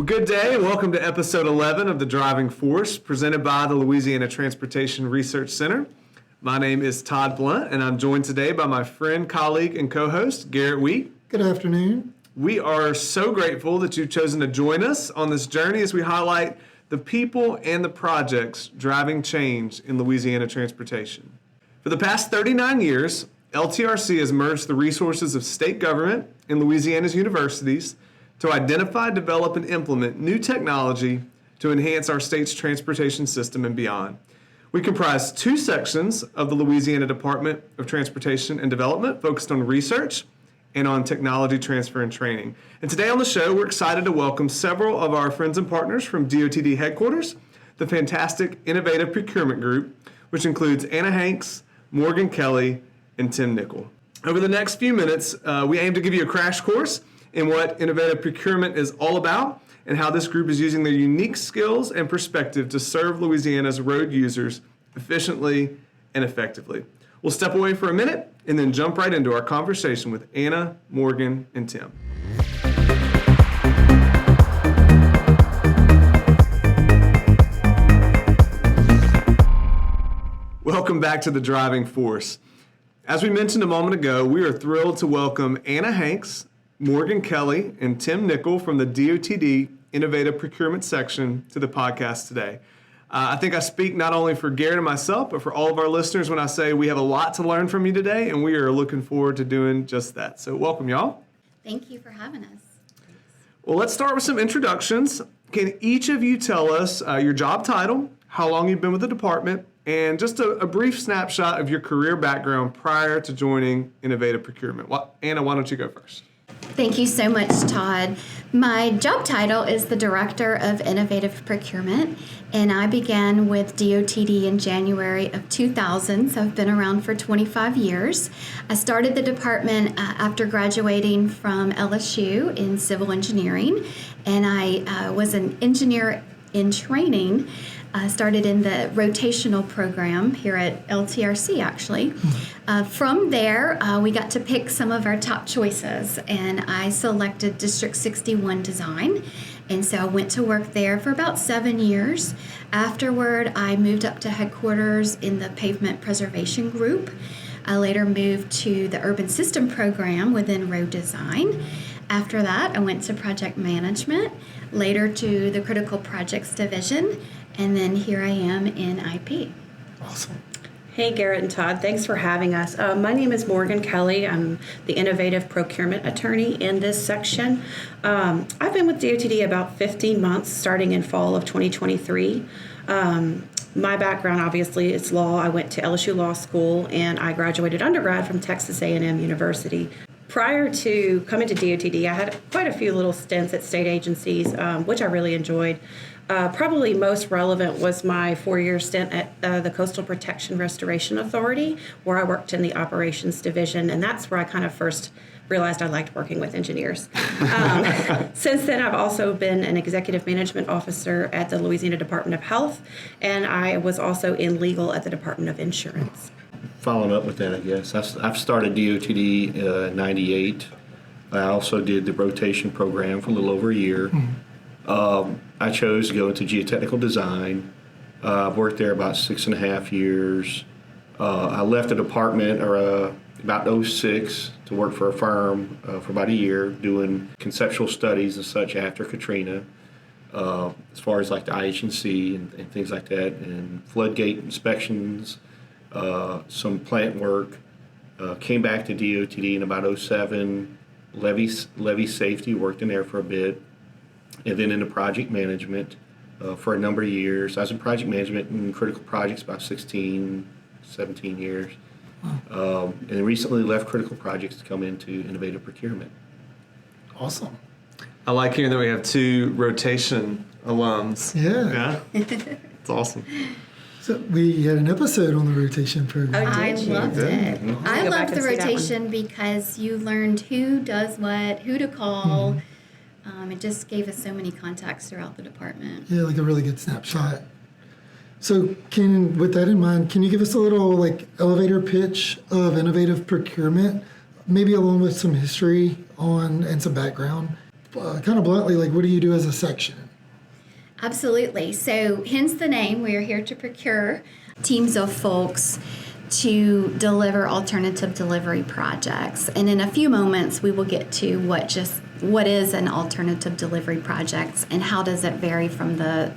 Well, good day and welcome to episode 11 of The Driving Force, presented by the Louisiana Transportation Research Center. My name is Todd Blunt, and I'm joined today by my friend, colleague, and co-host, Garrett Wheat. Good afternoon. We are so grateful that you've chosen to join us on this journey as we highlight the people and the projects driving change in Louisiana transportation. For the past 39 years, LTRC has merged the resources of state government and Louisiana's universities to identify, develop, and implement new technology to enhance our state's transportation system and beyond. We comprise two sections of the Louisiana Department of Transportation and Development focused on research and on technology transfer and training. And today on the show, we're excited to welcome several of our friends and partners from DOTD headquarters, the fantastic Innovative Procurement Group, which includes Anna Hanks, Morgan Kelley, and Tim Nickel. Over the next few minutes, we aim to give you a crash course in what Innovative Procurement is all about and how this group is using their unique skills and perspective to serve Louisiana's road users efficiently and effectively. We'll step away for a minute and then jump right into our conversation with Anna, Morgan, and Tim. Welcome back to The Driving Force. As we mentioned a moment ago, we are thrilled to welcome Anna Hanks, Morgan Kelley, and Tim Nickel from the DOTD Innovative Procurement section to the podcast today. I think I speak not only for Garrett and myself, but for all of our listeners when I say we have a lot to learn from you today, and we are looking forward to doing just that. So welcome, y'all. Thank you for having us. Well, let's start with some introductions. Can each of you tell us your job title, how long you've been with the department, and just a brief snapshot of your career background prior to joining Innovative Procurement? Well, Anna, why don't you go first? Thank you so much, Todd. My job title is the Director of Innovative Procurement, and I began with DOTD in January of 2000, so I've been around for 25 years. I started the department after graduating from LSU in civil engineering, and I was an engineer in training. Started in the rotational program here at LTRC, actually. From there, we got to pick some of our top choices, and I selected District 61 Design, and so I went to work there for about 7 years. Afterward, I moved up to headquarters in the Pavement Preservation Group. I later moved to the Urban System Program within Road Design. After that, I went to Project Management, later to the Critical Projects Division, and then here I am in IP. Awesome. Hey, Garrett and Todd. Thanks for having us. My name is Morgan Kelley. I'm the Innovative Procurement Attorney in this section. I've been with DOTD about 15 months, starting in fall of 2023. My background, obviously, is law. I went to LSU Law School, and I graduated undergrad from Texas A&M University. Prior to coming to DOTD, I had quite a few little stints at state agencies, which I really enjoyed. Probably most relevant was my 4-year stint at the Coastal Protection Restoration Authority, where I worked in the operations division, and that's where I kind of first realized I liked working with engineers. Since then, I've also been an executive management officer at the Louisiana Department of Health, and I was also in legal at the Department of Insurance. Following up with that, I guess, I've started DOTD in 98. I also did the rotation program for a little over a year. I chose to go into geotechnical design. I've worked there about 6.5 years. I left the department about 2006 to work for a firm for about a year doing conceptual studies and such after Katrina, as far as like the IH&C and things like that, and floodgate inspections, some plant work. Came back to DOTD in about 2007, levee safety, worked in there for a bit. And then into project management for a number of years. I was in project management and critical projects about 16, 17 years. And recently left critical projects to come into Innovative Procurement. Awesome. I like hearing that we have two rotation alums. Yeah. It's awesome. So we had an episode on the rotation program. I loved it. Mm-hmm. I Go back loved the and see that rotation because you learned who does what, who to call. It just gave us so many contacts throughout the department. Yeah, like a really good snapshot. So with that in mind, can you give us a little elevator pitch of Innovative Procurement, maybe along with some history and some background? kind of bluntly, like, what do you do as a section? Absolutely. So, hence the name. We are here to procure teams of folks to deliver alternative delivery projects. And in a few moments, we will get to what is an alternative delivery project and how does it vary from the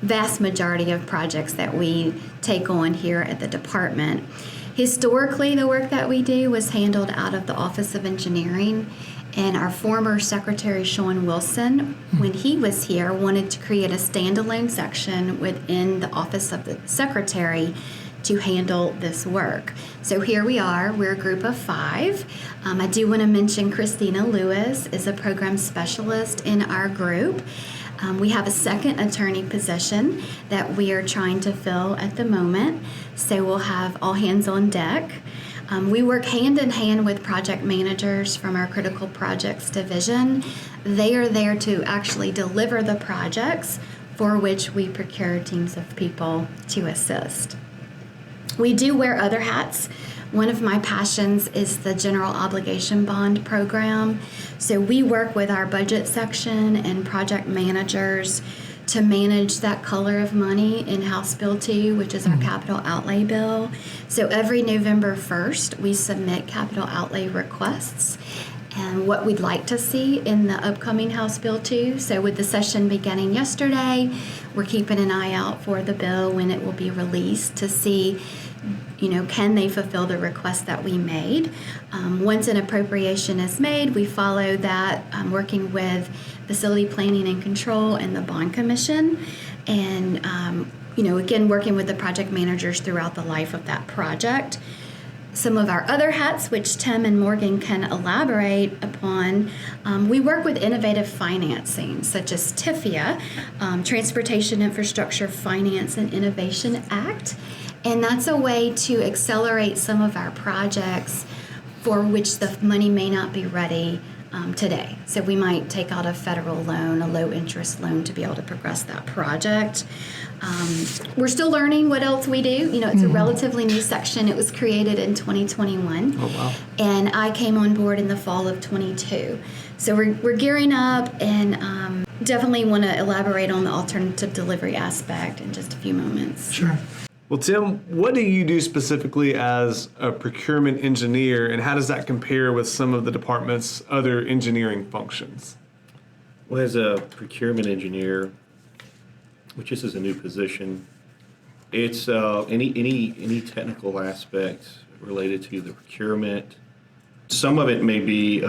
vast majority of projects that we take on here at the department. Historically, the work that we do was handled out of the Office of Engineering, and our former secretary, Sean Wilson, when he was here, wanted to create a standalone section within the Office of the Secretary to handle this work. So here we are, we're a group of 5. I do want to mention Christina Lewis is a program specialist in our group. We have a second attorney position that we are trying to fill at the moment, so we'll have all hands on deck. We work hand in hand with project managers from our critical projects division. They are there to actually deliver the projects for which we procure teams of people to assist. We do wear other hats. One of my passions is the general obligation bond program. So we work with our budget section and project managers to manage that color of money in House Bill 2, which is our capital outlay bill. So every November 1st, we submit capital outlay requests and what we'd like to see in the upcoming House Bill 2. So with the session beginning yesterday, we're keeping an eye out for the bill when it will be released to see, can they fulfill the request that we made? Once an appropriation is made, we follow that working with Facility Planning and Control and the Bond Commission. And, again, working with the project managers throughout the life of that project. Some of our other hats, which Tim and Morgan can elaborate upon, we work with innovative financing, such as TIFIA, Transportation Infrastructure Finance and Innovation Act. And that's a way to accelerate some of our projects for which the money may not be ready today. So we might take out a federal loan, a low interest loan, to be able to progress that project. We're still learning what else we do. It's a relatively new section. It was created in 2021. Oh, wow. And I came on board in the fall of 22. So we're gearing up and definitely want to elaborate on the alternative delivery aspect in just a few moments. Sure. Well, Tim, what do you do specifically as a procurement engineer, and how does that compare with some of the department's other engineering functions? Well, as a procurement engineer, which this is a new position, it's any technical aspects related to the procurement. Some of it may be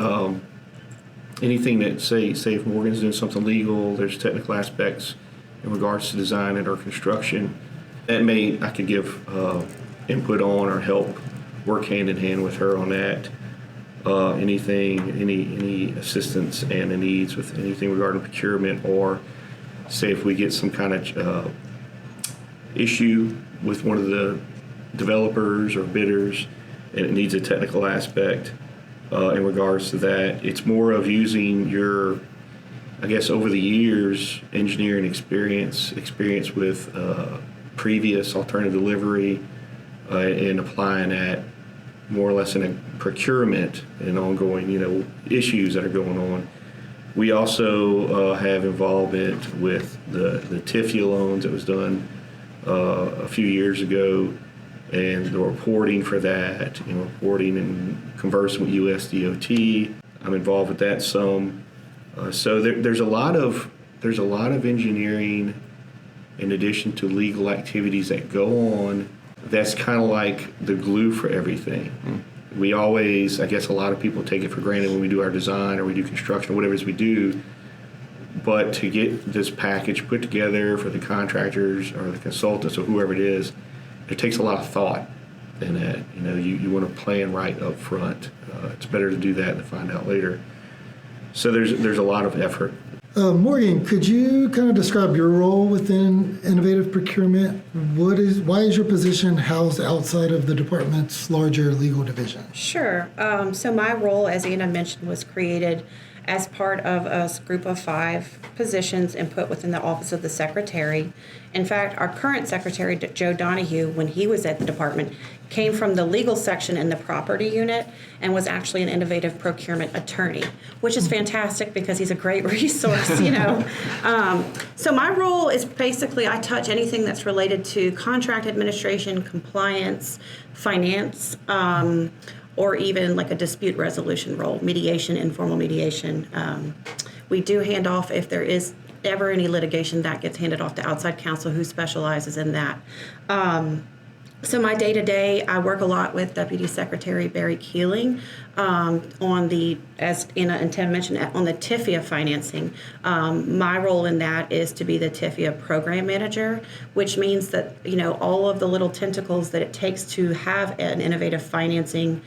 anything that, say if Morgan's doing something legal, there's technical aspects in regards to design and or construction. I could give input on or help work hand in hand with her on that. Any assistance and the needs with anything regarding procurement, or say if we get some kind of issue with one of the developers or bidders and it needs a technical aspect in regards to that. It's more of using your, I guess, over the years, engineering experience with previous alternative delivery and applying that more or less in a procurement and ongoing, issues that are going on. We also have involvement with the TIFIA loans that was done a few years ago, and the reporting for that, reporting and conversing with USDOT. I'm involved with that some. So there's a lot of engineering in addition to legal activities that go on. That's kind of like the glue for everything. We always, I guess a lot of people take it for granted when we do our design or we do construction, whatever it is we do, but to get this package put together for the contractors or the consultants or whoever it is, it takes a lot of thought in that. You want to plan right up front. It's better to do that than find out later. So there's a lot of effort. Morgan, could you kind of describe your role within innovative procurement? Why is your position housed outside of the department's larger legal division? Sure. So my role, as Anna mentioned, was created as part of a group of 5 positions and put within the Office of the Secretary. In fact, our current secretary, Joe Donahue, when he was at the department, came from the legal section in the property unit and was actually an innovative procurement attorney, which is fantastic because he's a great resource, you know. So my role is basically I touch anything that's related to contract administration, compliance, finance, or even like a dispute resolution role, mediation, informal mediation. We do hand off, if there is ever any litigation, that gets handed off to outside counsel who specializes in that. So my day-to-day, I work a lot with Deputy Secretary Barry Keeling on the, as Anna and Tim mentioned, on the TIFIA financing. My role in that is to be the TIFIA program manager, which means that, you know, all of the little tentacles that it takes to have an innovative financing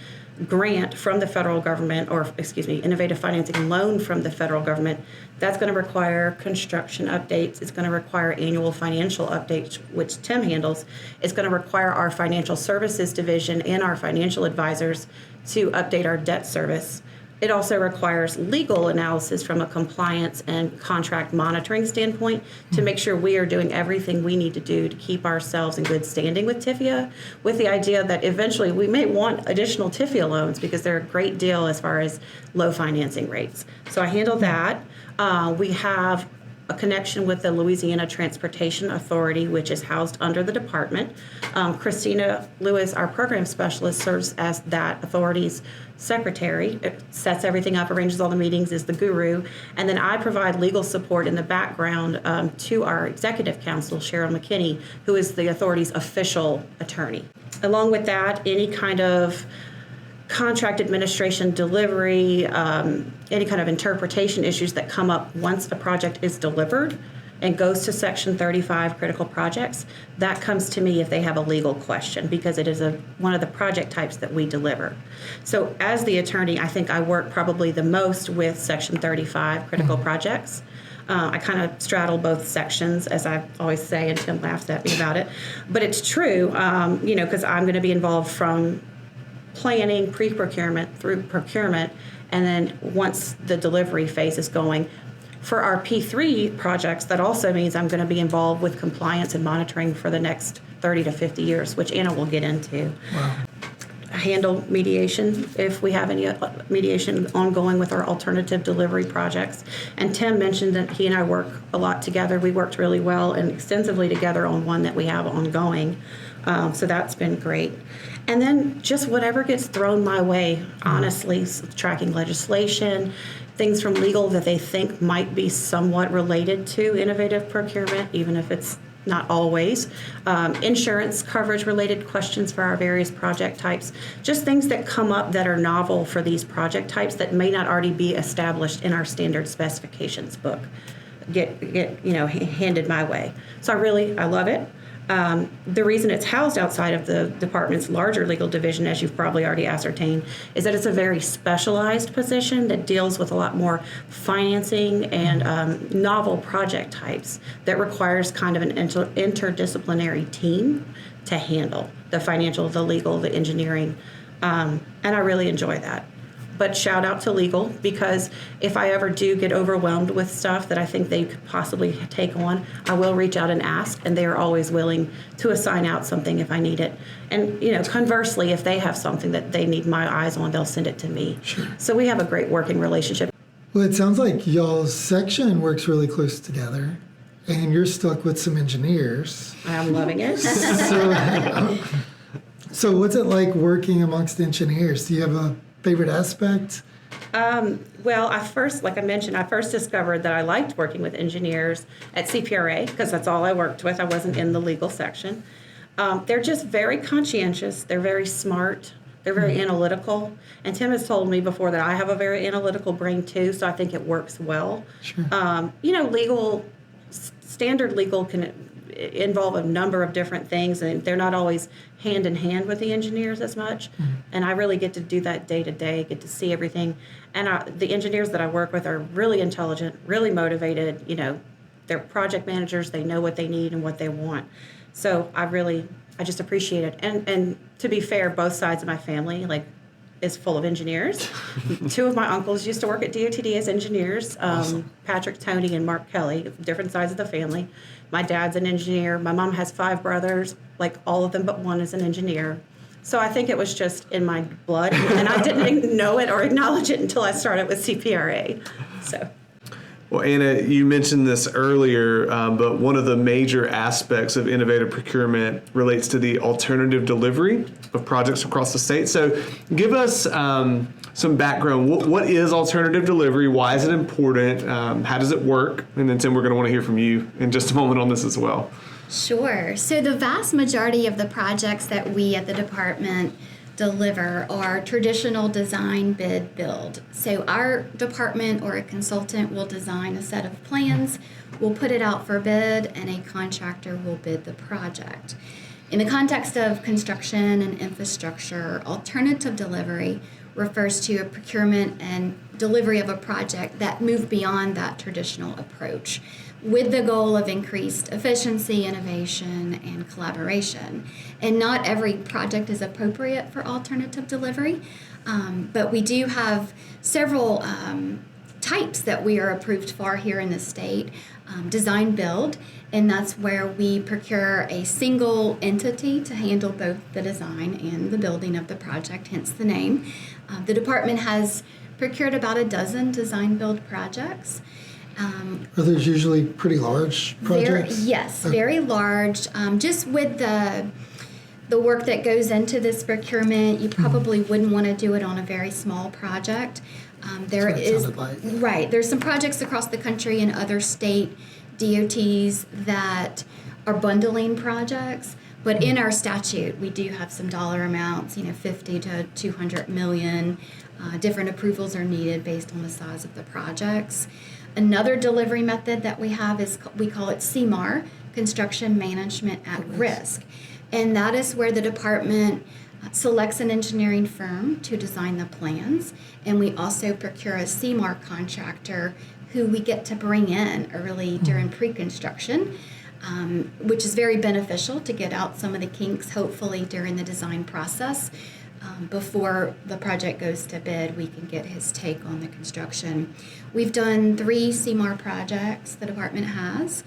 grant from the federal government, or excuse me, innovative financing loan from the federal government, that's going to require construction updates. It's going to require annual financial updates, which Tim handles. It's going to require our financial services division and our financial advisors to update our debt service. It also requires legal analysis from a compliance and contract monitoring standpoint to make sure we are doing everything we need to do to keep ourselves in good standing with TIFIA, with the idea that eventually we may want additional TIFIA loans because they're a great deal as far as low financing rates. So I handle that. We have a connection with the Louisiana Transportation Authority, which is housed under the department. Christina Lewis, our program specialist, serves as that authority's secretary. It sets everything up, arranges all the meetings, is the guru. And then I provide legal support in the background to our executive counsel, Cheryl McKinney, who is the authority's official attorney. Along with that, any kind of contract administration, delivery, any kind of interpretation issues that come up once a project is delivered and goes to Section 35 critical projects, that comes to me if they have a legal question, because it is one of the project types that we deliver. So as the attorney, I think I work probably the most with Section 35 critical projects. I kind of straddle both sections, as I always say, and Tim laughs at me about it. But it's true, you know, because I'm going to be involved from planning, pre-procurement, through procurement, and then once the delivery phase is going. For our P3 projects, that also means I'm going to be involved with compliance and monitoring for the next 30 to 50 years, which Anna will get into. Wow. I handle mediation if we have any mediation ongoing with our alternative delivery projects. And Tim mentioned that he and I work a lot together. We worked really well and extensively together on one that we have ongoing. So that's been great. And then just whatever gets thrown my way, honestly, tracking legislation, things from legal that they think might be somewhat related to innovative procurement, even if it's not always. Insurance coverage related questions for our various project types, just things that come up that are novel for these project types that may not already be established in our standard specifications book get handed my way. So I love it. The reason it's housed outside of the department's larger legal division, as you've probably already ascertained, is that it's a very specialized position that deals with a lot more financing and novel project types that requires kind of an interdisciplinary team to handle the financial, the legal, the engineering, and I really enjoy that. But shout out to legal, because if I ever do get overwhelmed with stuff that I think they could possibly take on, I will reach out and ask, and they are always willing to assign out something if I need it. And conversely, if they have something that they need my eyes on, they'll send it to me. Sure. So we have a great working relationship. Well, it sounds like y'all's section works really close together, and you're stuck with some engineers. I'm loving it. So what's it like working amongst engineers? Do you have a favorite aspect? Well, I first discovered that I liked working with engineers at CPRA because that's all I worked with. I wasn't in the legal section. They're just very conscientious. They're very smart. They're very analytical. And Tim has told me before that I have a very analytical brain too, so I think it works well. Sure. Standard legal can involve a number of different things, and they're not always hand in hand with the engineers as much. And I really get to do that day to day, get to see everything. And the engineers that I work with are really intelligent, really motivated. They're project managers. They know what they need and what they want. So I just appreciate it. And to be fair, both sides of my family, is full of engineers. Two of my uncles used to work at DOTD as engineers, Patrick, Tony, and Mark Kelley, different sides of the family. My dad's an engineer. My mom has 5 brothers, like all of them but one is an engineer. So I think it was just in my blood, and I didn't know it or acknowledge it until I started with CPRA. So. Well, Anna, you mentioned this earlier, but one of the major aspects of innovative procurement relates to the alternative delivery of projects across the state. So give us some background. What is alternative delivery? Why is it important? How does it work? And then, Tim, we're going to want to hear from you in just a moment on this as well. Sure. So the vast majority of the projects that we at the department deliver are traditional design, bid, build. So our department or a consultant will design a set of plans, we'll put it out for bid, and a contractor will bid the project. In the context of construction and infrastructure, alternative delivery refers to a procurement and delivery of a project that move beyond that traditional approach, with the goal of increased efficiency, innovation, and collaboration. And not every project is appropriate for alternative delivery, but we do have several types that we are approved for here in the state. Design build, and that's where we procure a single entity to handle both the design and the building of the project, hence the name. The department has procured about a dozen design build projects. Are those usually pretty large projects? Yes, very large. Just with the work that goes into this procurement, you probably wouldn't want to do it on a very small project. There That's what it is sounded like. right. There's some projects across the country and other state DOTs that are bundling projects. But in our statute, we do have some dollar amounts, 50 to 200 million. Different approvals are needed based on the size of the projects. Another delivery method that we have is, we call it CMAR, Construction Management at Risk. And that is where the department selects an engineering firm to design the plans. And we also procure a CMAR contractor who we get to bring in early during pre-construction, which is very beneficial to get out some of the kinks, hopefully, during the design process. Before the project goes to bid, we can get his take on the construction. We've done 3 CMAR projects the department has.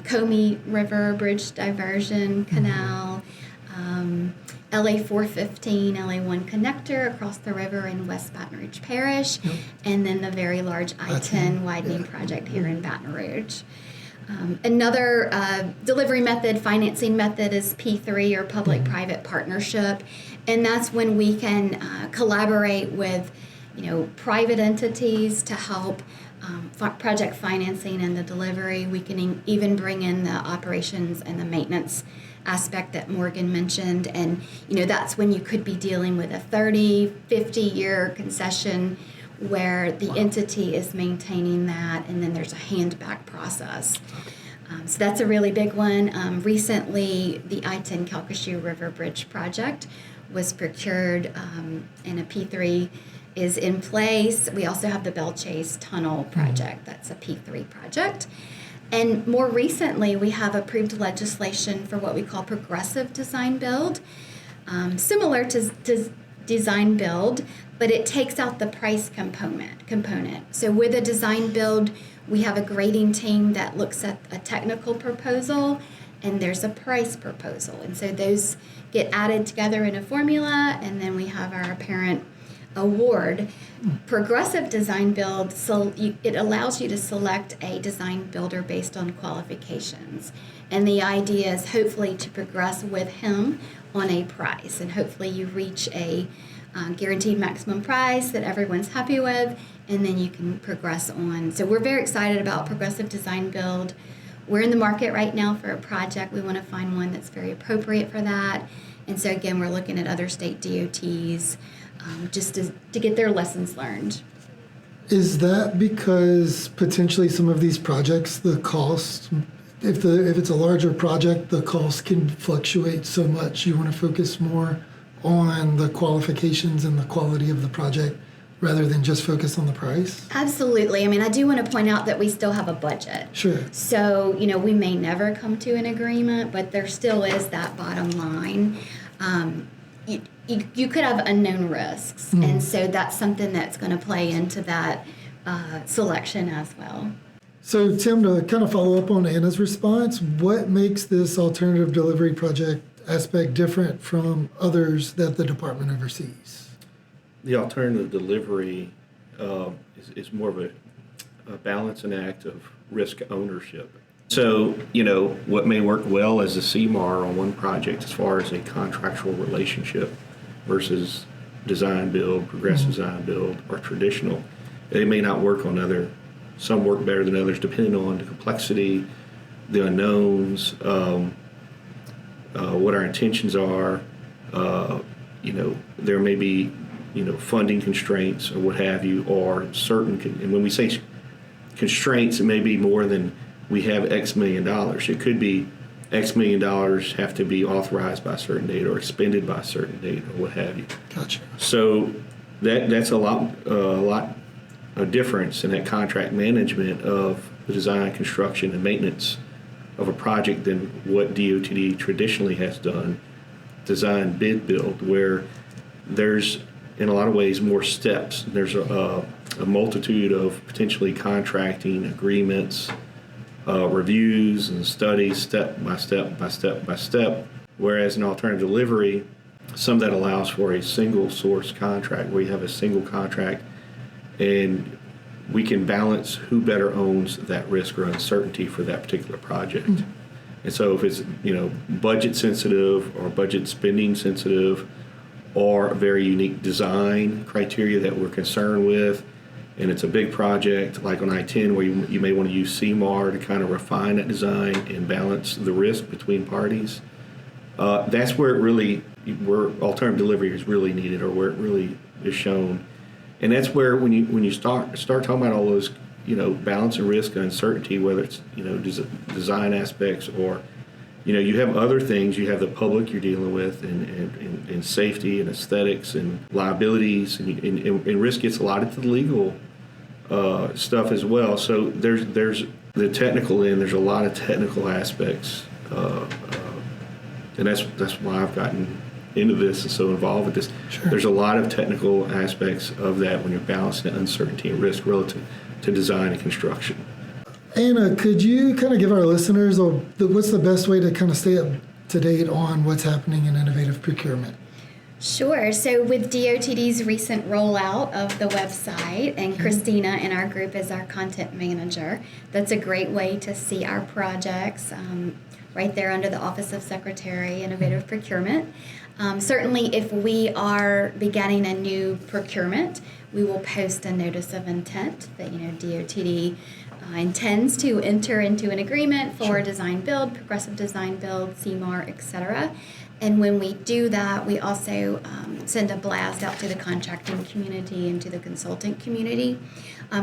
Comey River Bridge Diversion Canal, LA 415, LA 1 connector across the river in West Baton Rouge Parish, and then the very large I-10 widening project here in Baton Rouge. Another delivery method, financing method, is P3 or public-private partnership, and that's when we can collaborate with, private entities to help project financing and the delivery. We can even bring in the operations and the maintenance aspect that Morgan mentioned, and that's when you could be dealing with a 30, 50-year concession where the entity is maintaining that, and then there's a hand-back process. So that's a really big one. Recently, the I-10 Calcasieu River Bridge project was procured, and a P3 is in place. We also have the Bell Chase Tunnel project. That's a P3 project. And more recently, we have approved legislation for what we call progressive design build, similar to design build, but it takes out the price component. So with a design build, we have a grading team that looks at a technical proposal, and there's a price proposal. And so those get added together in a formula, and then we have our apparent award. Progressive design build, so it allows you to select a design builder based on qualifications. And the idea is hopefully to progress with him on a price, and hopefully you reach a guaranteed maximum price that everyone's happy with, and then you can progress on. So we're very excited about progressive design build. We're in the market right now for a project. We want to find one that's very appropriate for that. And so again, we're looking at other state DOTs just to get their lessons learned. Is that because potentially some of these projects, the cost, if it's a larger project, the cost can fluctuate so much, you want to focus more on the qualifications and the quality of the project rather than just focus on the price? Absolutely. I mean, I do want to point out that we still have a budget. Sure. So, we may never come to an agreement, but there still is that bottom line. you could have unknown risks, and so that's something that's going to play into that selection as well. So, Tim, to kind of follow up on Anna's response, what makes this alternative delivery project aspect different from others that the department oversees? The alternative delivery is more of a balance and act of risk ownership. So, what may work well as a CMAR on one project as far as a contractual relationship versus design build, progressive design build, or traditional, it may not work on other. Some work better than others depending on the complexity, the unknowns, what our intentions are. There may be, funding constraints or what have you, or certain, and when we say constraints, it may be more than we have X million dollars. It could be X million dollars have to be authorized by a certain date or expended by a certain date or what have you. Gotcha. So that's a lot of difference in that contract management of the design, construction, and maintenance of a project than what DOTD traditionally has done, design, bid, build, where there's in a lot of ways more steps. There's a multitude of potentially contracting agreements, reviews and studies, step by step by step by step, whereas in alternative delivery, some that allows for a single source contract where you have a single contract and we can balance who better owns that risk or uncertainty for that particular project. And so if it's budget sensitive or budget spending sensitive or a very unique design criteria that we're concerned with, and it's a big project like on I-10 where you may want to use CMAR to kind of refine that design and balance the risk between parties, that's where where alternative delivery is really needed or where it really is shown. And that's where when you start talking about all those balance and risk and uncertainty, whether it's design aspects or you have other things, you have the public you're dealing with and safety and aesthetics and liabilities and risk gets allotted to the legal stuff as well. So there's the technical end. There's a lot of technical aspects, and that's why I've gotten into this and so involved with this. Sure. There's a lot of technical aspects of that when you're balancing uncertainty and risk relative to design and construction. Anna, could you kind of give our listeners what's the best way to kind of stay up to date on what's happening in innovative procurement? Sure. So with DOTD's recent rollout of the website, and Christina in our group is our content manager, that's a great way to see our projects right there under the Office of Secretary, Innovative Procurement. Certainly if we are beginning a new procurement, we will post a notice of intent that DOTD intends to enter into an agreement for design build, progressive design build, CMAR, etc. And when we do that, we also send a blast out to the contracting community and to the consultant community.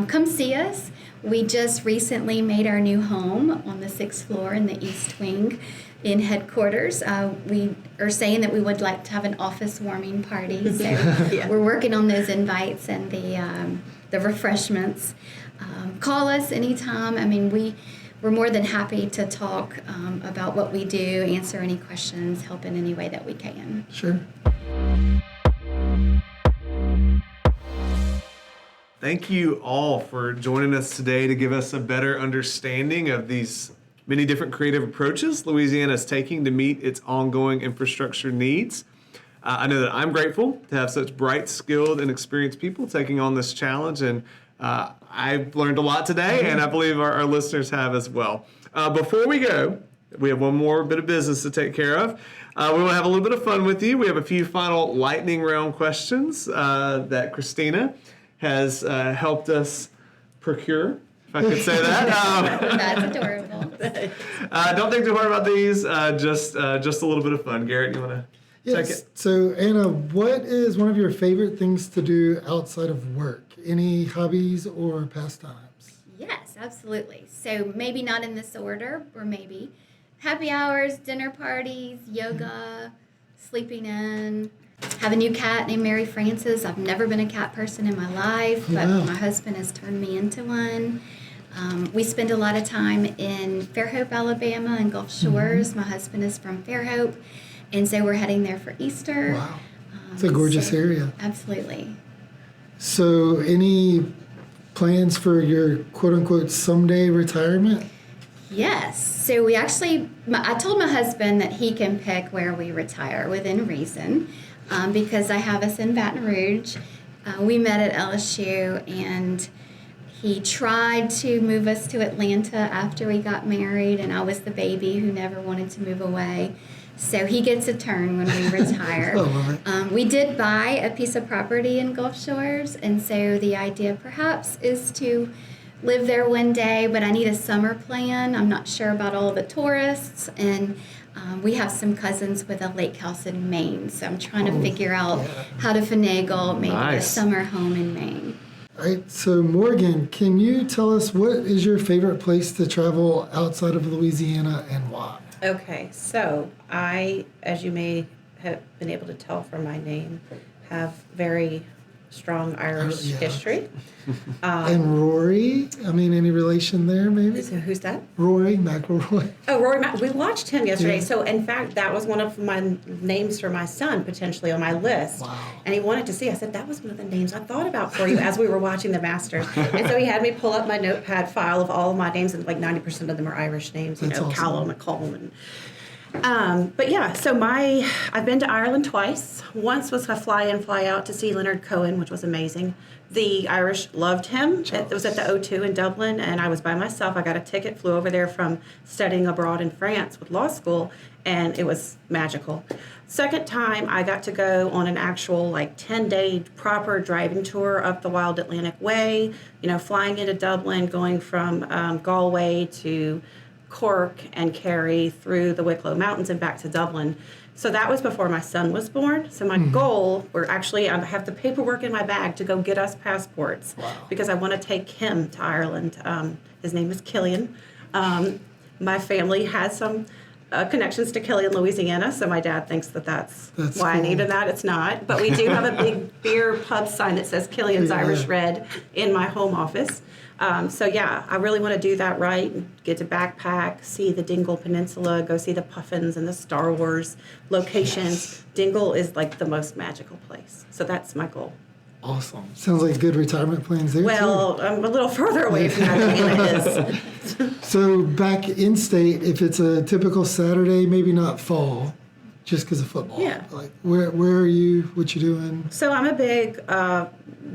Come see us. We just recently made our new home on the 6th floor in the East Wing in headquarters. We are saying that we would like to have an office warming party. So we're working on those invites and the refreshments. Call us anytime. I mean, we're more than happy to talk about what we do, answer any questions, help in any way that we can. Sure. Thank you all for joining us today to give us a better understanding of these many different creative approaches Louisiana is taking to meet its ongoing infrastructure needs. I know that I'm grateful to have such bright, skilled, and experienced people taking on this challenge, and I've learned a lot today, and I believe our listeners have as well. Before we go, we have one more bit of business to take care of. We want to have a little bit of fun with you. We have a few final lightning round questions that Christina has helped us procure, if I could say that. That's adorable. Don't think too hard about these. Just a little bit of fun. Garrett, you want to check Yes. it? So, Anna, what is one of your favorite things to do outside of work? Any hobbies or pastimes? Yes, absolutely. So maybe not in this order, or maybe happy hours, dinner parties, yoga, sleeping in. Have a new cat named Mary Frances. I've never been a cat person in my life, but Wow. my husband has turned me into one. We spend a lot of time in Fairhope, Alabama, and Gulf Shores. My husband is from Fairhope, and so we're heading there for Easter. Wow. It's a gorgeous area. Absolutely. So, any plans for your quote unquote someday retirement? Yes. So I told my husband that he can pick where we retire within reason, because I have us in Baton Rouge. We met at LSU, and he tried to move us to Atlanta after we got married, and I was the baby who never wanted to move away. So he gets a turn when we retire. I love it. We did buy a piece of property in Gulf Shores, and so the idea perhaps is to live there one day, but I need a summer plan. I'm not sure about all the tourists, and we have some cousins with a lake house in Maine, so I'm trying to figure out how to finagle maybe a Nice. summer home in Maine. All right, so Morgan, can you tell us what is your favorite place to travel outside of Louisiana and why? Okay, so I, as you may have been able to tell from my name, have very strong Irish yeah. history. And Rory, I mean, any relation there maybe? So who's that? Rory McIlroy. Oh, Rory, we watched him yesterday. Yeah. So, in fact, that was one of my names for my son potentially on my list. Wow. And he wanted to see. I said, that was one of the names I thought about for you as we were watching the Masters. And so he had me pull up my notepad file of all of my names, and like 90% of them are Irish names, That's awesome. Callum and Coleman. But yeah, so I've been to Ireland twice. Once was a fly in, fly out to see Leonard Cohen, which was amazing. The Irish loved him. It was at the O2 in Dublin, and I was by myself. I got a ticket, flew over there from studying abroad in France with law school, and it was magical. Second time, I got to go on an actual 10-day proper driving tour up the Wild Atlantic Way, flying into Dublin, going from Galway to Cork and Kerry through the Wicklow Mountains and back to Dublin. So that was before my son was born. So my goal, I have the paperwork in my bag to go get us passports because I want to take him to Ireland. His name is Killian. My family has some connections to Kelley in Louisiana, so my dad thinks that's why I cool. needed that. It's not. But we do have a big beer pub sign that says Killian's Irish Red in my home office. So yeah, I really want to do that right. Get to backpack, see the Dingle Peninsula, go see the Puffins and the Star Wars locations. Dingle is the most magical place. So that's my goal. Awesome. Sounds like good retirement plans there Well, I'm a little further away from that than it is. too. So back in state, if it's a typical Saturday, maybe not fall, just because of football. Yeah. Where are you? What you doing? So I'm a big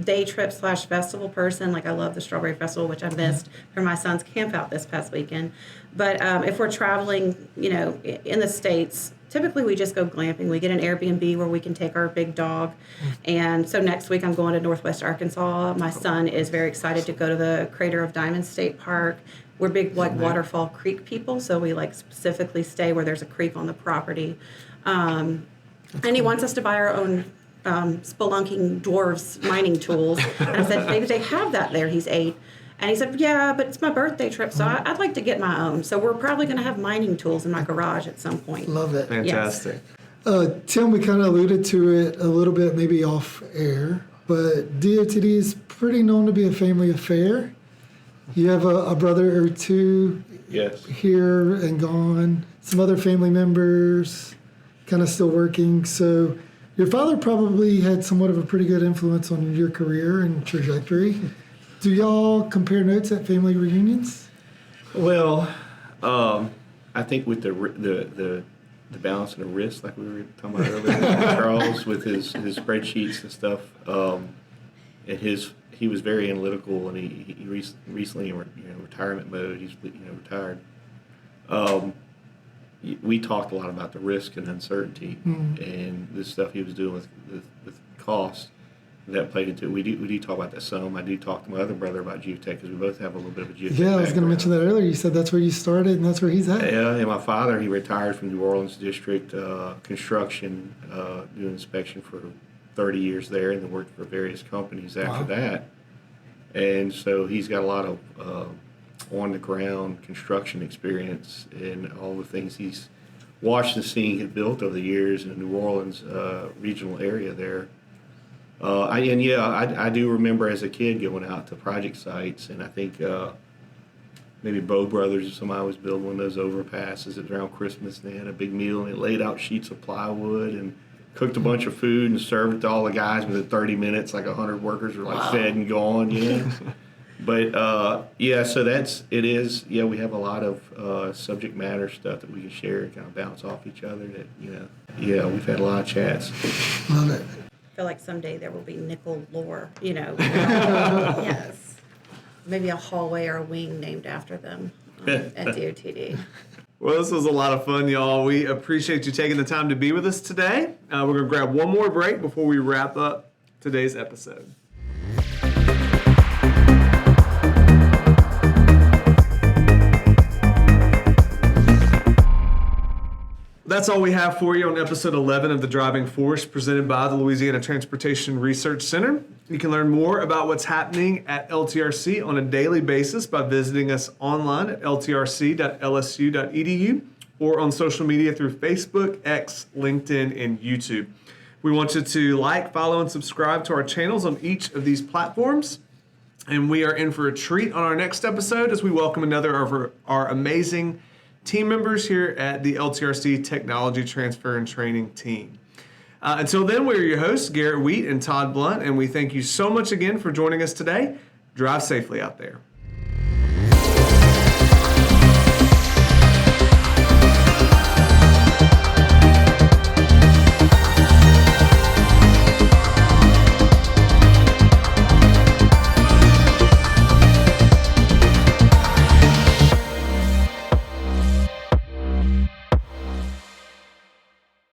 day trip / festival person. I love the Strawberry Festival, which I missed for my son's camp out this past weekend. But if we're traveling, in the States, typically we just go glamping. We get an Airbnb where we can take our big dog. And so next week I'm going to Northwest Arkansas. My son is very excited to go to the Crater of Diamonds State Park. We're big Waterfall Creek people, so we specifically stay where there's a creek on the property. And he wants us to buy our own spelunking dwarves mining tools. And I said, maybe they have that there. He's 8. And he said, yeah, but it's my birthday trip, so I'd like to get my own. So we're probably going to have mining tools in my garage at some point. Love it. Fantastic. Tim, we kind of alluded to it a little bit, maybe off air, but DOTD is pretty known to be a family affair. You have a brother or two Yes. here and gone, some other family members kind of still working. So your father probably had somewhat of a pretty good influence on your career and trajectory. Do y'all compare notes at family reunions? Well, I think with the balance and the risk, like we were talking about earlier, Charles with his spreadsheets and stuff, and he was very analytical, and he recently in retirement mode. He's retired. We talked a lot about the risk and uncertainty, and the stuff he was doing with cost. That played into it. We do talk about that some. I do talk to my other brother about geotech because we both have a little bit of a geotech Yeah, I was going to background. mention that earlier. You said that's where you started and that's where he's at. Yeah, and my father, he retired from New Orleans District Construction, doing inspection for 30 years there, and then worked for various companies after that. And so he's got a lot of on-the-ground construction experience and all the things he's watched and seen get built over the years in the New Orleans regional area there. I do remember as a kid going out to project sites, and I think maybe Bow Brothers or somebody was building one of those overpasses around Christmas, and they had a big meal, and they laid out sheets of plywood, and cooked a bunch of food and served it to all the guys within 30 minutes. Like 100 workers were like fed and gone, But so it is. Yeah, we have a lot of subject matter stuff that we can share and kind of bounce off each other. That we've had a lot of chats. Love it. I feel like someday there will be nickel lore, Yes. Maybe a hallway or a wing named after them at DOTD. Well, this was a lot of fun, y'all. We appreciate you taking the time to be with us today. We're going to grab one more break before we wrap up today's episode. That's all we have for you on episode 11 of The Driving Force, presented by the Louisiana Transportation Research Center. You can learn more about what's happening at LTRC on a daily basis by visiting us online at ltrc.lsu.edu or on social media through Facebook, X, LinkedIn, and YouTube. We want you to like, follow, and subscribe to our channels on each of these platforms. And we are in for a treat on our next episode as we welcome another of our amazing team members here at the LTRC Technology Transfer and Training team. Until then, we're your hosts, Garrett Wheat and Todd Blunt, and we thank you so much again for joining us today. Drive safely out there.